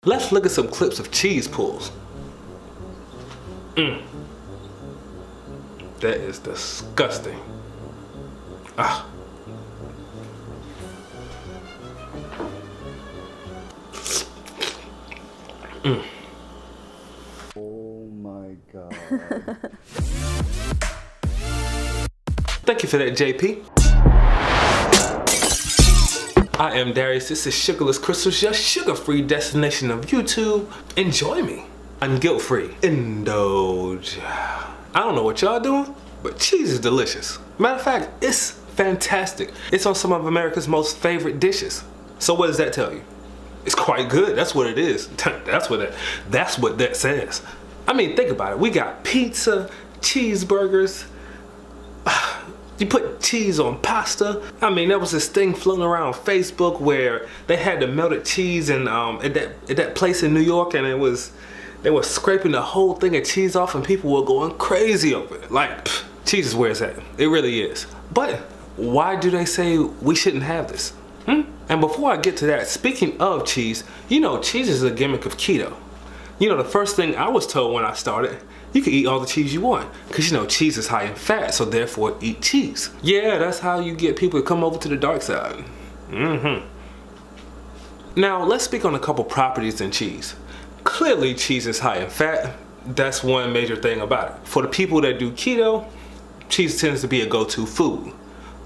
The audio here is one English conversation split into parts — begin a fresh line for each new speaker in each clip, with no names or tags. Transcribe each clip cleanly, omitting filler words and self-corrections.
Let's look at some clips of cheese pulls. That is disgusting. Ah.
Oh my God.
Thank you for that, JP. I am Darius. This is Sugarless Crystals, your sugar-free destination of YouTube. Enjoy me. I'm guilt-free. Indulge. I don't know what y'all doing, but cheese is delicious. Matter of fact, it's fantastic. It's on some of America's most favorite dishes. So what does that tell you? It's quite good. That's what it is. That's what that says. I mean, think about it. We got pizza, cheeseburgers. You put cheese on pasta. I mean, there was this thing floating around Facebook where they had the melted cheese and at that place in New York, and they were scraping the whole thing of cheese off, and people were going crazy over it. Like, cheese is where it's at. It really is. But why do they say we shouldn't have this? And before I get to that, speaking of cheese, you know, cheese is a gimmick of keto. You know, the first thing I was told when I started, you can eat all the cheese you want, because you know cheese is high in fat, so therefore eat cheese. Yeah, that's how you get people to come over to the dark side. Now let's speak on a couple properties in cheese. Clearly cheese is high in fat. That's one major thing about it. For the people that do keto, cheese tends to be a go-to food.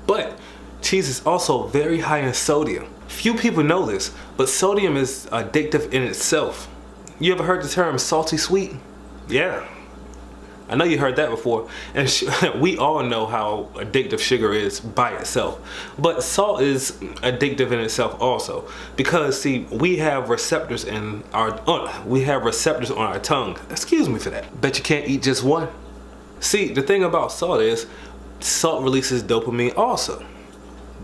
But cheese is also very high in sodium. Few people know this, but sodium is addictive in itself. You ever heard the term salty sweet? Yeah. I know you heard that before, and we all know how addictive sugar is by itself. But salt is addictive in itself also, because see, we have receptors on our tongue. Excuse me for that. Bet you can't eat just one. See, the thing about salt is, salt releases dopamine also.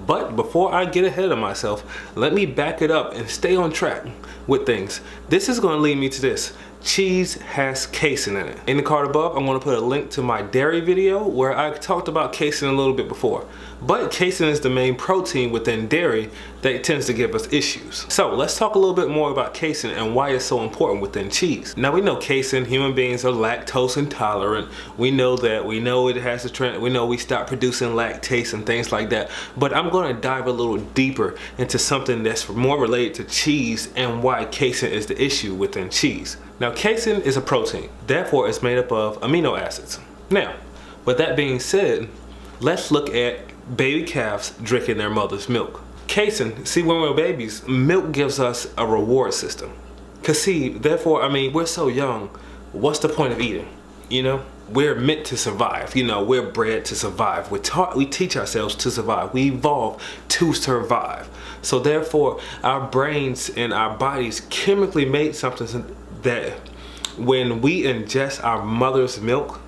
But before I get ahead of myself, let me back it up and stay on track with things. This is going to lead me to this. Cheese has casein in it. In the card above, I'm going to put a link to my dairy video where I talked about casein a little bit before. But casein is the main protein within dairy that tends to give us issues. So let's talk a little bit more about casein and why it's so important within cheese. Now we know casein, human beings are lactose intolerant. We know that. We know it has a trend. We know we stop producing lactase and things like that. But I'm going to dive a little deeper into something that's more related to cheese and why casein is the issue within cheese. Now casein is a protein, therefore it's made up of amino acids. Now, with that being said, let's look at baby calves drinking their mother's milk. Casein, see, when we're babies, milk gives us a reward system. Cause see, therefore, I mean, we're so young, what's the point of eating? You know, we're meant to survive. You know, we're bred to survive. We teach ourselves to survive. We evolve to survive. So therefore, our brains and our bodies chemically made something that when we ingest our mother's milk,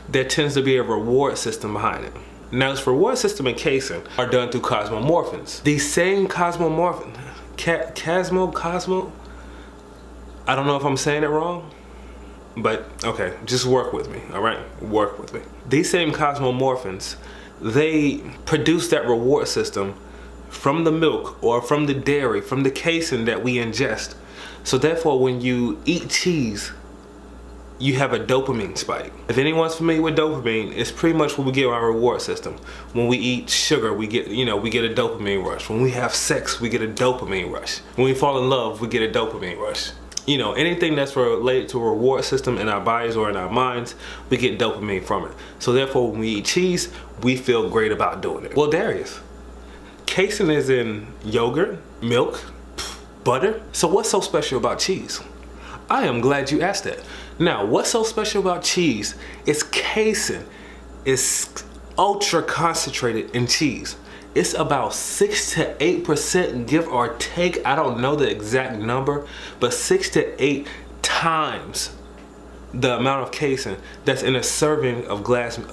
there tends to be a reward system behind it. Now this reward system and casein are done through cosmomorphins. These same cosmomorphins, I don't know if I'm saying it wrong, but okay, just work with me, all right? Work with me. These same cosmomorphins, they produce that reward system from the milk or from the dairy, from the casein that we ingest. So therefore, when you eat cheese, you have a dopamine spike. If anyone's familiar with dopamine, it's pretty much what we get our reward system. When we eat sugar, we get a dopamine rush. When we have sex, we get a dopamine rush. When we fall in love, we get a dopamine rush. You know, anything that's related to a reward system in our bodies or in our minds, we get dopamine from it. So therefore, when we eat cheese, we feel great about doing it. Well, Darius, casein is in yogurt, milk, butter. So what's so special about cheese? I am glad you asked that. Now, what's so special about cheese is casein. It's ultra concentrated in cheese. It's about 6 to 8%, give or take. I don't know the exact number, but 6 to 8 times the amount of casein that's in a serving of a glass of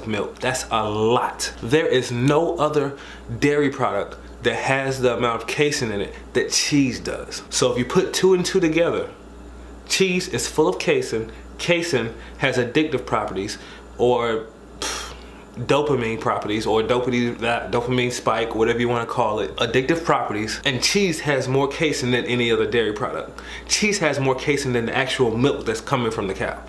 milk. That's a lot. There is no other dairy product that has the amount of casein in it that cheese does. So if you put 2 and 2 together, cheese is full of casein. Casein has addictive properties, or dopamine properties, or dopamine spike, whatever you want to call it, addictive properties. And cheese has more casein than any other dairy product. Cheese has more casein than the actual milk that's coming from the cow.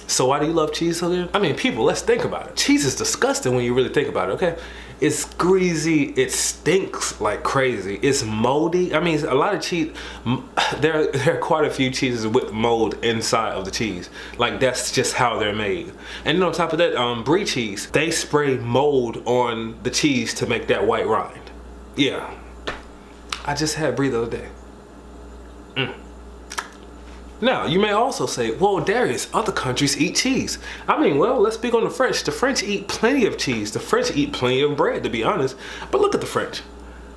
So why do you love cheese so good? I mean, people, let's think about it. Cheese is disgusting when you really think about it, okay? It's greasy, it stinks like crazy, it's moldy. I mean, a lot of cheese, there are quite a few cheeses with mold inside of the cheese. Like, that's just how they're made. And then on top of that, brie cheese, they spray mold on the cheese to make that white rind. Yeah, I just had brie the other day. Now, you may also say, well, Darius, other countries eat cheese. I mean, well, let's speak on the French. The French eat plenty of cheese. The French eat plenty of bread, to be honest. But look at the French.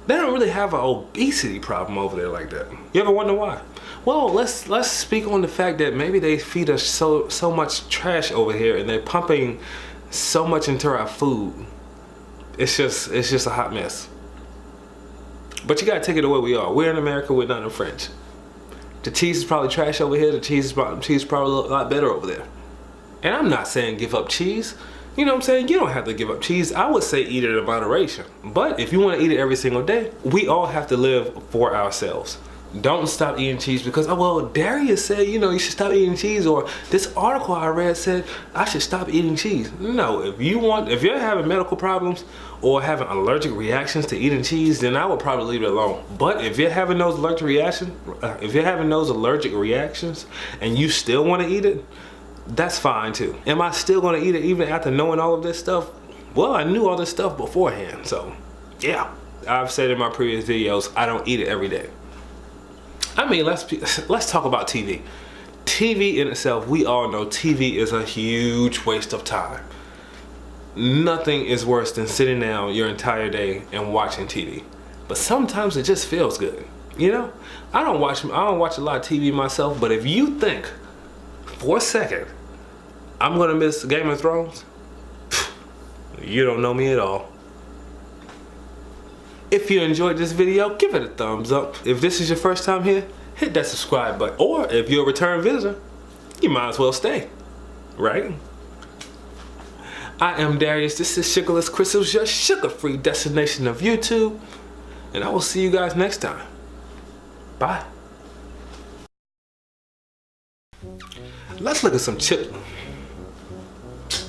They don't really have an obesity problem over there like that. You ever wonder why? Well, let's speak on the fact that maybe they feed us so much trash over here, and they're pumping so much into our food. It's just a hot mess. But you gotta take it the way we are. We're in America, we're not in French. The cheese is probably trash over here. The cheese is probably a lot better over there. And I'm not saying give up cheese. You know what I'm saying? You don't have to give up cheese. I would say eat it in moderation. But if you want to eat it every single day, we all have to live for ourselves. Don't stop eating cheese because, oh, well, Darius said, you know, you should stop eating cheese, or this article I read said I should stop eating cheese. No, if you're having medical problems or having allergic reactions to eating cheese, then I would probably leave it alone. But if you're having those allergic reactions, and you still want to eat it, that's fine too. Am I still going to eat it even after knowing all of this stuff? Well, I knew all this stuff beforehand, so yeah. I've said in my previous videos, I don't eat it every day. I mean, let's talk about TV. TV in itself, we all know TV is a huge waste of time. Nothing is worse than sitting down your entire day and watching TV. But sometimes it just feels good, you know? I don't watch a lot of TV myself, but if you think for a second I'm gonna miss Game of Thrones, you don't know me at all. If you enjoyed this video, give it a thumbs up. If this is your first time here, hit that subscribe button. Or if you're a return visitor, you might as well stay, right? I am Darius, this is Sugarless Crystals, your sugar-free destination of YouTube. And I will see you guys next time. Bye. Let's look at some chip.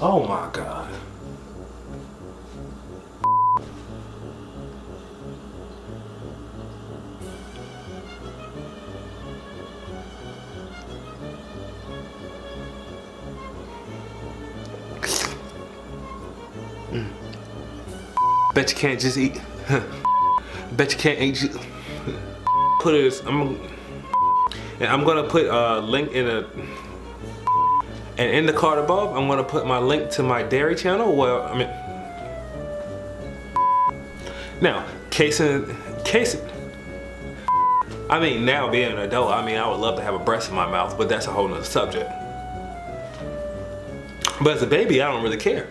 Oh my God. Bet you can't just eat. Bet you can't eat. Put it. I'm gonna put a link in the card above. I'm gonna put my link to my dairy channel. Well, I mean, now casein. I mean, now being an adult, I mean, I would love to have a breast in my mouth, but that's a whole nother subject. But as a baby, I don't really care.